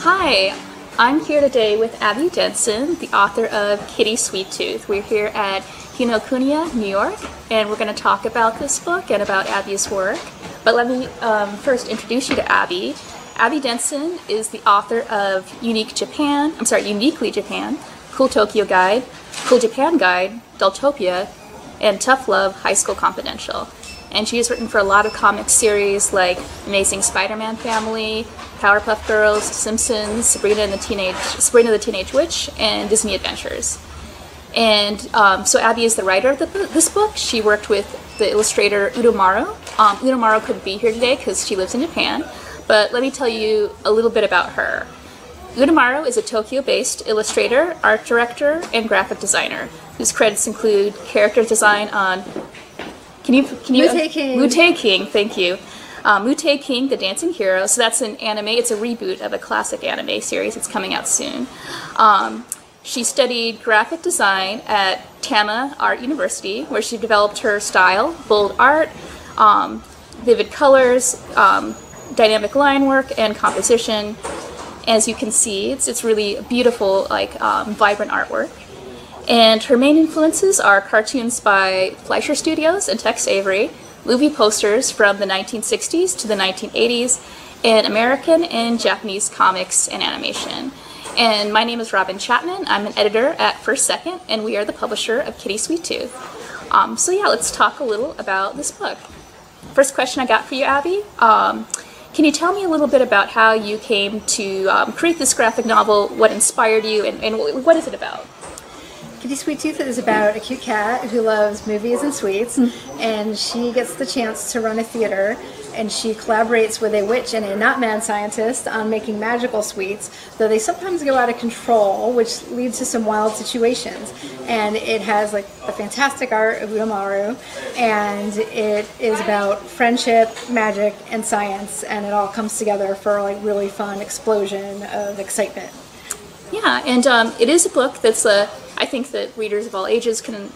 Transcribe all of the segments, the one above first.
Hi, I'm here today with Abby Denson, the author of Kitty Sweet Tooth. We're here at Kinokuniya, New York, and we're going to talk about this book and about Abby's work. But let me first introduce you to Abby. Abby Denson is the author of Uniquely Japan, Cool Tokyo Guide, Cool Japan Guide, Deltopia, and Tough Love High School Confidential. And she has written for a lot of comic series like Amazing Spider-Man Family, Powerpuff Girls, Simpsons, Sabrina the Teenage Witch, and Disney Adventures. And so Abby is the writer of this book. She worked with the illustrator Utomaru. Utomaru couldn't be here today because she lives in Japan, but let me tell you a little bit about her. Utomaru is a Tokyo-based illustrator, art director, and graphic designer whose credits include character design on Mute King, thank you. Mute King, the Dancing Hero. So that's an anime. It's a reboot of a classic anime series. It's coming out soon. She studied graphic design at Tama Art University, where she developed her style, bold art, vivid colors, dynamic line work, and composition. As you can see, it's really beautiful, vibrant artwork. And her main influences are cartoons by Fleischer Studios and Tex Avery, movie posters from the 1960s to the 1980s, and American and Japanese comics and animation. And my name is Robyn Chapman. I'm an editor at First Second, and we are the publisher of Kitty Sweet Tooth. So yeah, let's talk a little about this book. First question I got for you, Abby. Can you tell me a little bit about how you came to create this graphic novel, what inspired you, and what is it about? Kitty Sweet Tooth is about a cute cat who loves movies and sweets, and she gets the chance to run a theater, and she collaborates with a witch and a not-mad scientist on making magical sweets, though they sometimes go out of control, which leads to some wild situations. And it has the fantastic art of Utomaru, and it is about friendship, magic, and science, and it all comes together for a really fun explosion of excitement. Yeah, and it is a book that's I think that readers of all ages can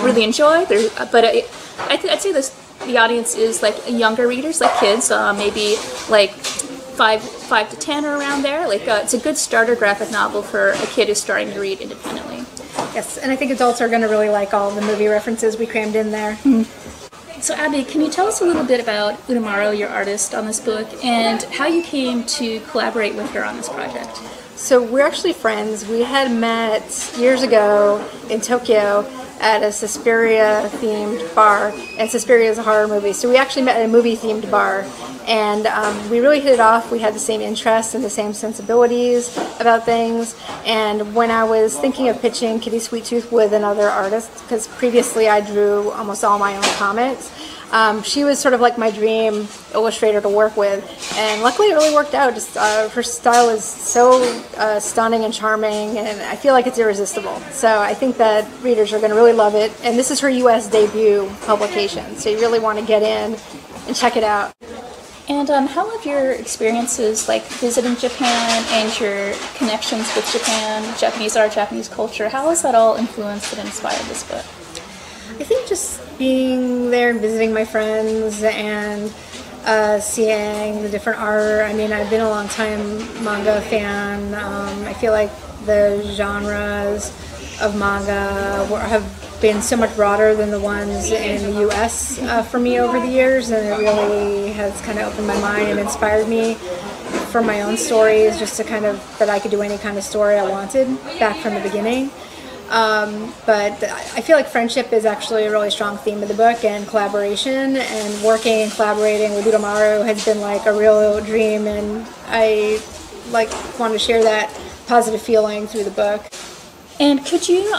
really enjoy. But I'd say the audience is younger readers, kids, maybe 5 to 10 or around there. It's a good starter graphic novel for a kid who's starting to read independently. Yes, and I think adults are going to really like all the movie references we crammed in there. Mm-hmm. So Abby, can you tell us a little bit about Utomaru, your artist on this book, and how you came to collaborate with her on this project? So we're actually friends. We had met years ago in Tokyo at a Suspiria-themed bar, and Suspiria is a horror movie. So we actually met at a movie-themed bar, and we really hit it off. We had the same interests and the same sensibilities about things. And when I was thinking of pitching Kitty Sweet Tooth with another artist, because previously I drew almost all my own comics, she was sort of my dream illustrator to work with, and luckily it really worked out. Just her style is so stunning and charming, and I feel like it's irresistible. So I think that readers are going to really love it, and this is her U.S. debut publication, so you really want to get in and check it out. And how have your experiences visiting Japan and your connections with Japan, Japanese art, Japanese culture, how has that all influenced and inspired this book? I think just being there and visiting my friends and seeing the different art. I mean, I've been a long time manga fan. I feel like the genres of manga have been so much broader than the ones in the US for me over the years, and it really has kind of opened my mind and inspired me for my own stories, just to that I could do any kind of story I wanted back from the beginning. But I feel like friendship is actually a really strong theme of the book, and collaboration, and working and collaborating with Utomaru has been a real dream, and I want to share that positive feeling through the book. And could you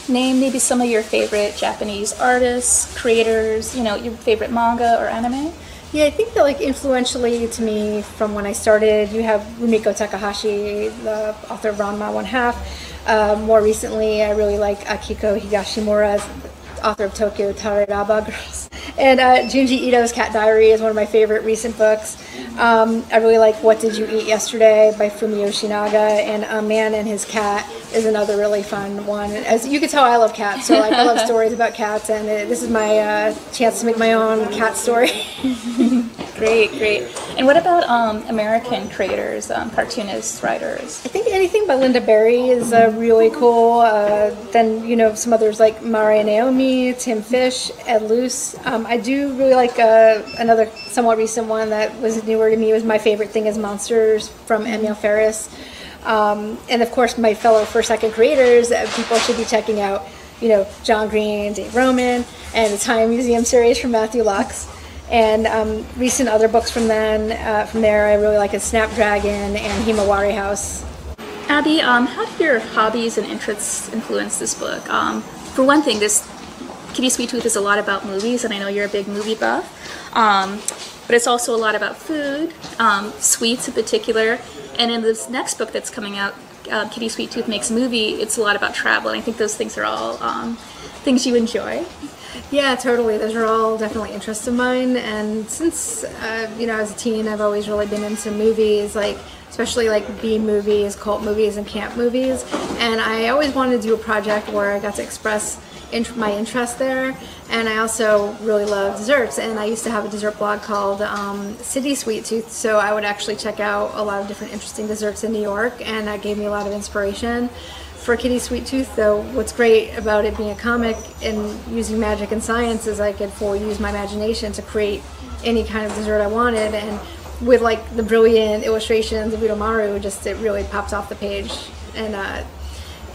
name maybe some of your favorite Japanese artists, creators, your favorite manga or anime? Yeah, I think that influentially to me from when I started, you have Rumiko Takahashi, the author of Ranma 1/2. More recently, I really like Akiko Higashimura's author of Tokyo Tararaba Girls. And Junji Ito's Cat Diary is one of my favorite recent books. I really like What Did You Eat Yesterday by Fumio Yoshinaga, and A Man and His Cat is another really fun one. As you can tell, I love cats, so I love stories about cats, and this is my chance to make my own cat story. Great, great. And what about American creators, cartoonists, writers? I think anything by Linda Berry is really cool. Then, you know, some others like Mari Naomi, Tim Fish, Ed Luce. I do really like another somewhat recent one that was newer to me. Was My Favorite Thing is Monsters from Emil Ferris. And of course, my fellow first second creators, people should be checking out, you know, John Green, Dave Roman, and the Time Museum series from Matthew Lux. And recent other books from there, I really like Snapdragon and Himawari House. Abby, how do your hobbies and interests influence this book? For one thing, this Kitty Sweet Tooth is a lot about movies, and I know you're a big movie buff. But it's also a lot about food, sweets in particular. And in this next book that's coming out, Kitty Sweet Tooth Makes a Movie, it's a lot about travel. And I think those things are all things you enjoy. Yeah, totally. Those are all definitely interests of mine. And since, you know, as a teen, I've always really been into movies, like especially like B movies, cult movies, and camp movies. And I always wanted to do a project where I got to express my interest there. And I also really love desserts. And I used to have a dessert blog called City Sweet Tooth. So I would actually check out a lot of different interesting desserts in New York. And that gave me a lot of inspiration for Kitty Sweet Tooth. Though what's great about it being a comic and using magic and science is I could fully use my imagination to create any kind of dessert I wanted, and with like the brilliant illustrations of Utomaru, just it really pops off the page, and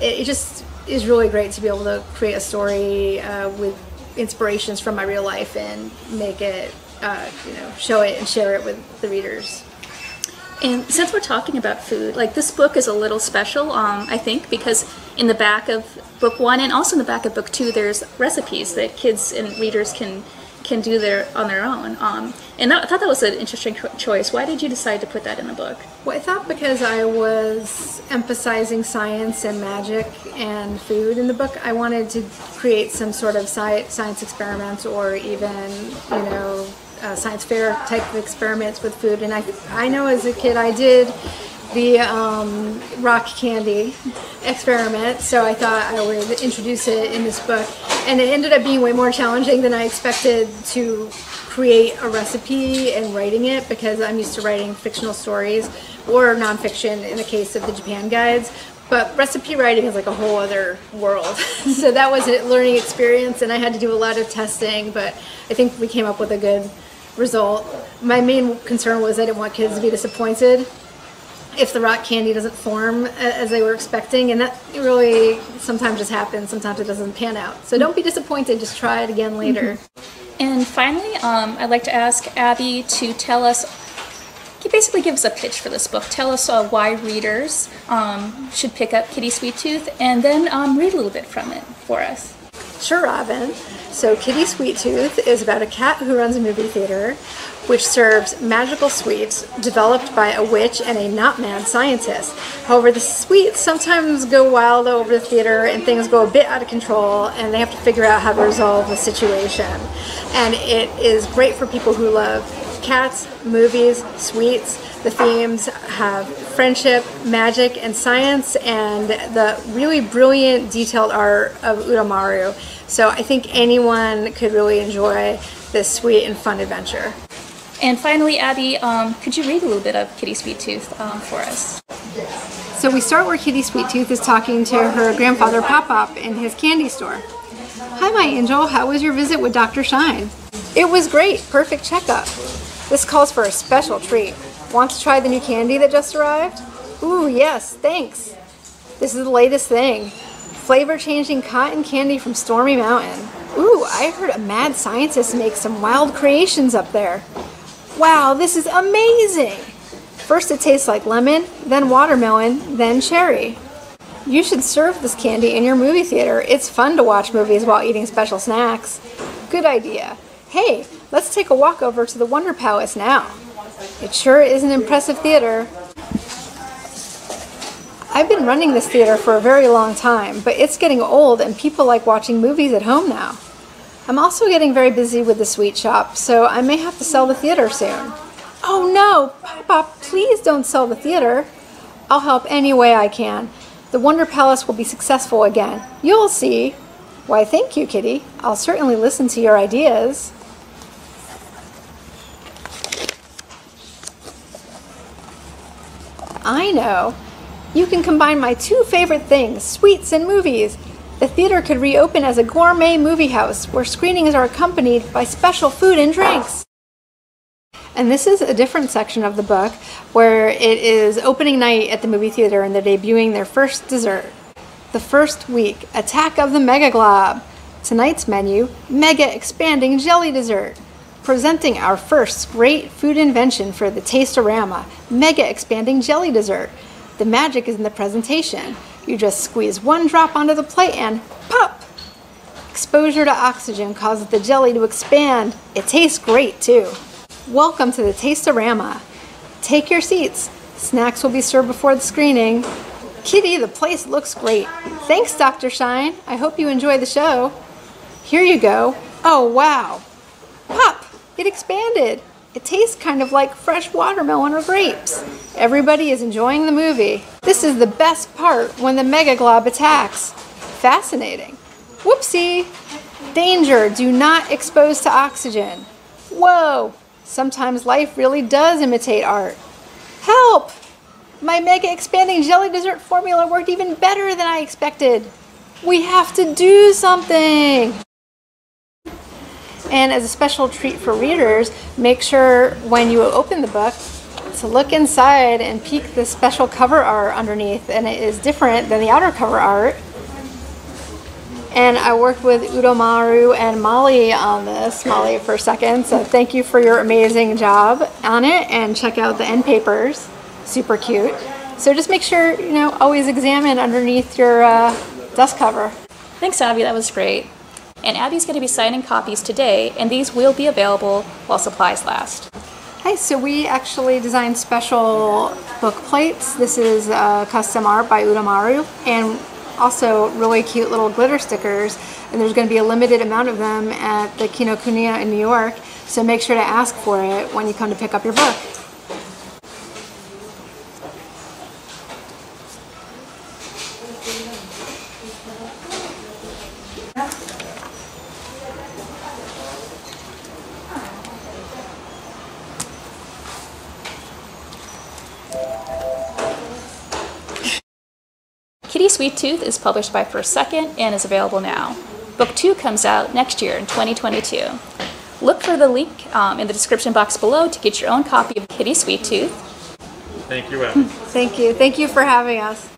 it just is really great to be able to create a story with inspirations from my real life and make it, you know, show it and share it with the readers. And since we're talking about food, like this book is a little special, I think, because in the back of book 1 and also in the back of book 2, there's recipes that kids and readers can do on their own. And I thought that was an interesting choice. Why did you decide to put that in the book? Well, I thought because I was emphasizing science and magic and food in the book, I wanted to create some sort of science experiment, or even, you know, science fair type of experiments with food. And I know as a kid I did the rock candy experiment, so I thought I would introduce it in this book. And it ended up being way more challenging than I expected to create a recipe and writing it, because I'm used to writing fictional stories or nonfiction in the case of the Japan guides. But recipe writing is like a whole other world. So that was a learning experience, and I had to do a lot of testing, but I think we came up with a good result. My main concern was I didn't want kids to be disappointed if the rock candy doesn't form as they were expecting, and that really sometimes just happens. Sometimes it doesn't pan out. So don't be disappointed, just try it again later. And finally, I'd like to ask Abby to tell us, basically give us a pitch for this book. Tell us why readers should pick up Kitty Sweet Tooth, and then read a little bit from it for us. Sure, Robyn. So Kitty Sweet Tooth is about a cat who runs a movie theater which serves magical sweets developed by a witch and a not-mad scientist. However, the sweets sometimes go wild over the theater and things go a bit out of control, and they have to figure out how to resolve the situation. And it is great for people who love cats, movies, sweets. The themes have friendship, magic, and science, and the really brilliant detailed art of Utomaru. So I think anyone could really enjoy this sweet and fun adventure. And finally, Abby, could you read a little bit of Kitty Sweet Tooth for us? So we start where Kitty Sweet Tooth is talking to her grandfather Pop-Pop in his candy store. Hi, my angel. How was your visit with Dr. Shine? It was great. Perfect checkup. This calls for a special treat. Want to try the new candy that just arrived? Ooh, yes, thanks. This is the latest thing. Flavor-changing cotton candy from Stormy Mountain. Ooh, I heard a mad scientist make some wild creations up there. Wow, this is amazing! First it tastes like lemon, then watermelon, then cherry. You should serve this candy in your movie theater. It's fun to watch movies while eating special snacks. Good idea. Hey, let's take a walk over to the Wonder Palace now. It sure is an impressive theater. I've been running this theater for a very long time, but it's getting old and people like watching movies at home now. I'm also getting very busy with the sweet shop, so I may have to sell the theater soon. Oh no, Pop-Pop, please don't sell the theater. I'll help any way I can. The Wonder Palace will be successful again. You'll see. Why, thank you, Kitty. I'll certainly listen to your ideas. I know. You can combine my two favorite things, sweets and movies. The theater could reopen as a gourmet movie house where screenings are accompanied by special food and drinks. And this is a different section of the book where it is opening night at the movie theater and they're debuting their first dessert. The first week, Attack of the Mega Glob. Tonight's menu, Mega Expanding Jelly Dessert. Presenting our first great food invention for the Taste-O-Rama, Mega Expanding Jelly Dessert. The magic is in the presentation. You just squeeze one drop onto the plate and pop! Exposure to oxygen causes the jelly to expand. It tastes great too. Welcome to the Taste-O-Rama. Take your seats. Snacks will be served before the screening. Kitty, the place looks great. Thanks, Dr. Shine. I hope you enjoy the show. Here you go. Oh, wow. Pop! It expanded. It tastes kind of like fresh watermelon or grapes. Everybody is enjoying the movie. This is the best part when the Mega Glob attacks. Fascinating. Whoopsie! Danger, do not expose to oxygen. Whoa! Sometimes life really does imitate art. Help! My Mega Expanding Jelly Dessert formula worked even better than I expected. We have to do something! And as a special treat for readers, make sure when you open the book to look inside and peek the special cover art underneath, and it is different than the outer cover art. And I worked with Utomaru and Molly on this, Molly for a second, so thank you for your amazing job on it, and check out the end papers, super cute. So just make sure, always examine underneath your dust cover. Thanks, Abby, that was great. And Abby's going to be signing copies today, and these will be available while supplies last. Hi, so we actually designed special book plates. This is custom art by Utomaru, and also really cute little glitter stickers, and there's going to be a limited amount of them at the Kinokuniya in New York, so make sure to ask for it when you come to pick up your book. Kitty Sweet Tooth is published by First Second and is available now. Book 2 comes out next year in 2022. Look for the link in the description box below to get your own copy of Kitty Sweet Tooth. Thank you, Abby. Thank you. Thank you for having us.